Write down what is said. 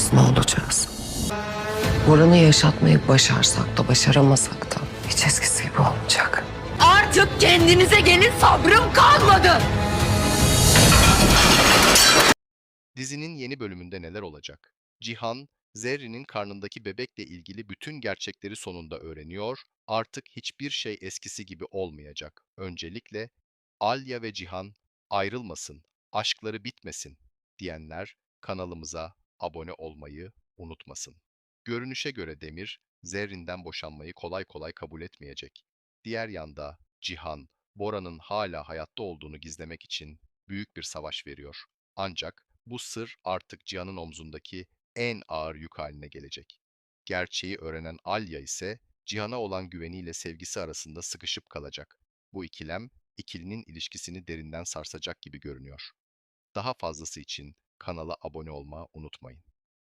biz ne olacağız? Boran'ı yaşatmayı başarsak da başaramasak da hiç eskisi gibi olmayacak. Artık kendinize gelin, sabrım kalmadı. Dizinin yeni bölümünde neler olacak? Cihan, Zerrin'in karnındaki bebekle ilgili bütün gerçekleri sonunda öğreniyor. Artık hiçbir şey eskisi gibi olmayacak. Öncelikle Alya ve Cihan ayrılmasın, aşkları bitmesin diyenler kanalımıza abone olmayı unutmasın. Görünüşe göre Demir, Zerrin'den boşanmayı kolay kolay kabul etmeyecek. Diğer yanda Cihan, Bora'nın hala hayatta olduğunu gizlemek için büyük bir savaş veriyor. Ancak bu sır artık Cihan'ın omzundaki en ağır yük haline gelecek. Gerçeği öğrenen Alya ise Cihan'a olan güveniyle sevgisi arasında sıkışıp kalacak. Bu ikilem, ikilinin ilişkisini derinden sarsacak gibi görünüyor. Daha fazlası için kanala abone olmayı unutmayın.